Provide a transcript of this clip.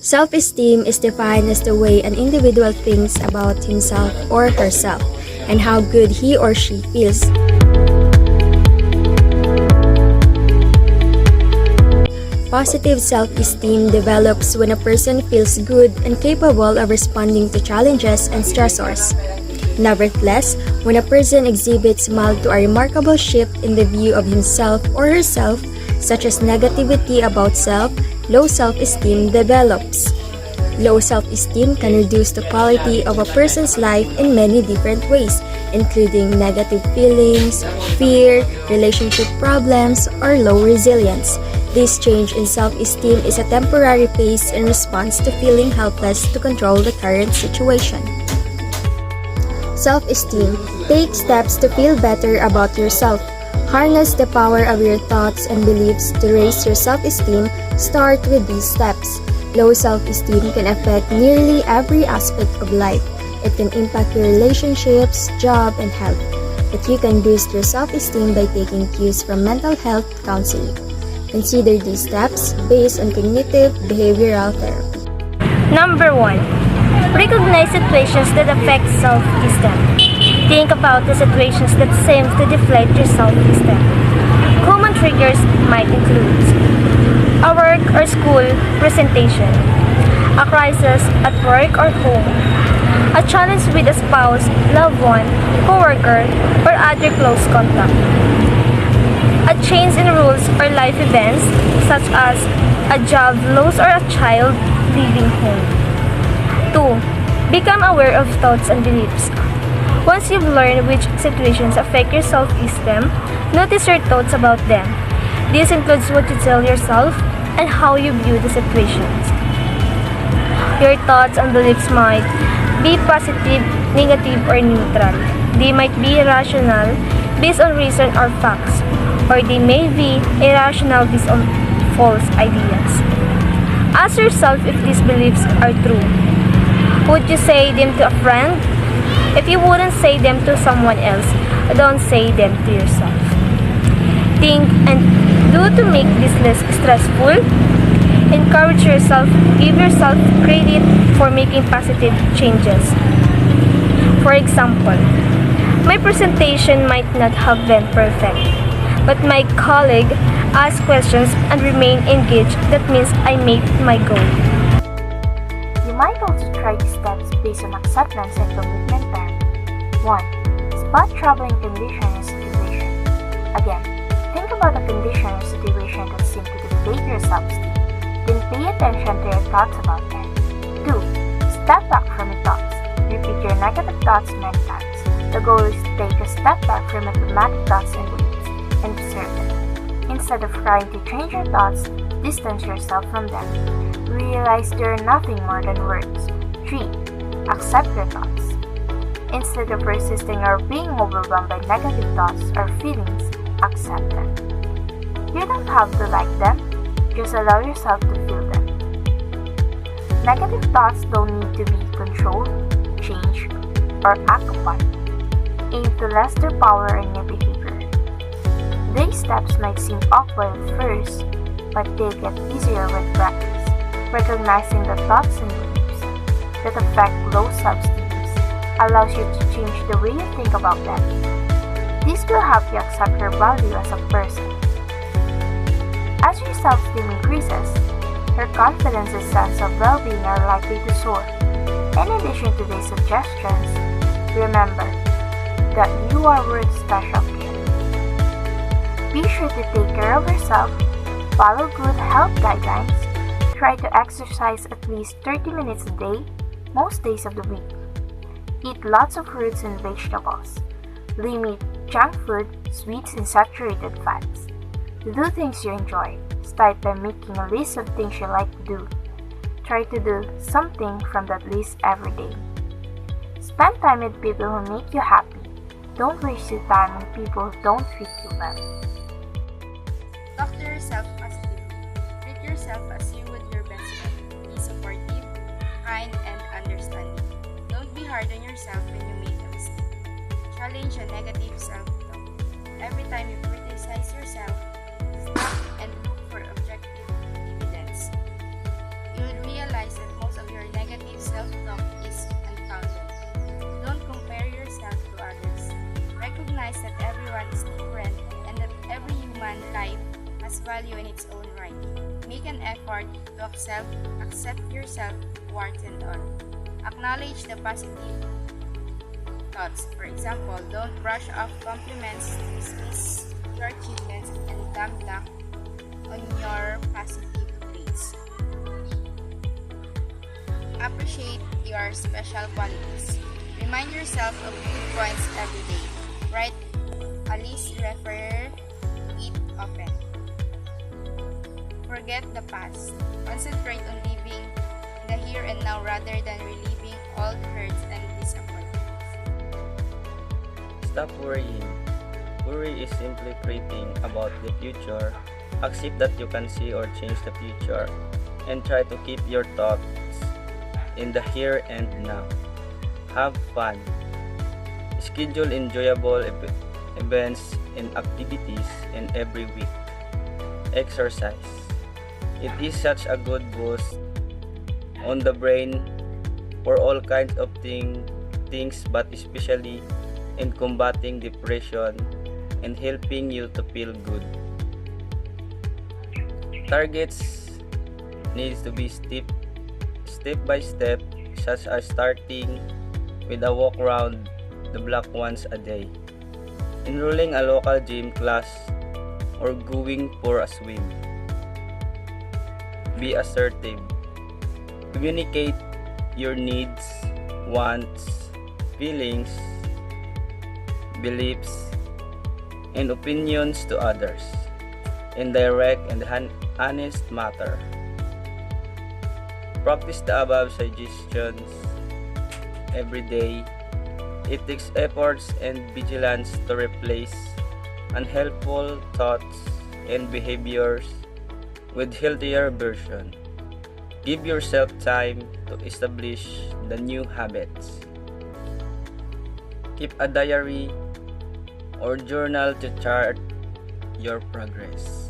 Self-esteem is defined as the way an individual thinks about himself or herself and how good he or she feels. Positive self-esteem develops when a person feels good and capable of responding to challenges and stressors. Nevertheless, when a person exhibits mild to a remarkable shift in the view of himself or herself, such as negativity about self, low self-esteem develops. Low self-esteem can reduce the quality of a person's life in many different ways, including negative feelings, fear, relationship problems, or low resilience. This change in self-esteem is a temporary phase in response to feeling helpless to control the current situation. Self-esteem. Take steps to feel better about yourself. Harness the power of your thoughts and beliefs to raise your self-esteem. Start with these steps. Low self-esteem can affect nearly every aspect of life. It can impact your relationships, job, and health. But you can boost your self-esteem by taking cues from mental health counseling. Consider these steps based on cognitive behavioral therapy. Number 1. Recognize situations that affect self-esteem. Think about the situations that seem to deflate your self-esteem. Common triggers might include a work or school presentation, a crisis at work or home, a challenge with a spouse, loved one, coworker, or other close contact, a change in rules or life events such as a job loss or a child leaving home. 2. Become aware of thoughts and beliefs. Once you've learned which situations affect your self-esteem, notice your thoughts about them. This includes what you tell yourself and how you view the situations. Your thoughts and beliefs might be positive, negative, or neutral. They might be rational based on reason or facts, or they may be irrational based on false ideas. Ask yourself if these beliefs are true. Would you say them to a friend? If you wouldn't say them to someone else, don't say them to yourself. Think and do to make this less stressful. Encourage yourself, give yourself credit for making positive changes. For example, my presentation might not have been perfect, but my colleague asked questions and remained engaged. That means I made my goal. You might also try these steps based on acceptance and commitment therapy. 1. Spot troubling condition or situation. Again, think about a condition or situation that seems to deflate your self-esteem. Then pay attention to your thoughts about them. 2. Step back from your thoughts. Repeat your negative thoughts many times. The goal is to take a step back from automatic thoughts and beliefs and observe them. Instead of trying to change your thoughts, distance yourself from them. Realize they are nothing more than words. 3. Accept your thoughts. Instead of resisting or being overwhelmed by negative thoughts or feelings, accept them. You don't have to like them, just allow yourself to feel them. Negative thoughts don't need to be controlled, changed, or act upon. Aim to lessen their power in your behavior. These steps might seem awkward at first, but they get easier with practice. Recognizing the thoughts and beliefs that affect low self-esteem allows you to change the way you think about them. This will help you accept your value as a person. As your self-esteem increases, your confidence and sense of well-being are likely to soar. In addition to these suggestions, remember that you are worth special care. Be sure to take care of yourself, follow good health guidelines, try to exercise at least 30 minutes a day, most days of the week. Eat lots of fruits and vegetables. Limit junk food, sweets, and saturated fats. Do things you enjoy. Start by making a list of things you like to do. Try to do something from that list every day. Spend time with people who make you happy. Don't waste your time on people who don't treat you well. Talk to yourself positively. Treat yourself as you would your best friend. Be supportive, kind, and understanding. Don't be hard on yourself when you make a mistake. Challenge a negative self-talk. Every time you criticize yourself, stop and look for objective evidence. You'll realize realize that most of your negative self-talk is unfounded. Don't compare yourself to others. Recognize that everyone is different and that every human life has value in its own right. Make an effort to accept yourself, warts and all. Acknowledge the positive thoughts. For example, don't brush off compliments, dismiss your achievements, and dumb luck on your positive traits. Appreciate your special qualities. Remind yourself of good points every day. Write a list, refer to it often. Forget the past. Concentrate on living the here and now rather than reliving all the hurts and disappointments. Stop worrying. Worry is simply fretting about the future. Accept that you can see or change the future and try to keep your thoughts in the here and now. Have fun. Schedule enjoyable events and activities in every week. Exercise. It is such a good boost on the brain for all kinds of things, but especially in combating depression and helping you to feel good. Targets needs to be step by step, such as starting with a walk around the block once a day, enrolling a local gym class, or going for a swim. Be assertive. Communicate your needs, wants, feelings, beliefs, and opinions to others in direct and honest manner. Practice the above suggestions every day. It takes efforts and vigilance to replace unhelpful thoughts and behaviors with healthier version. Give yourself time to establish the new habits. Keep a diary or journal to chart your progress.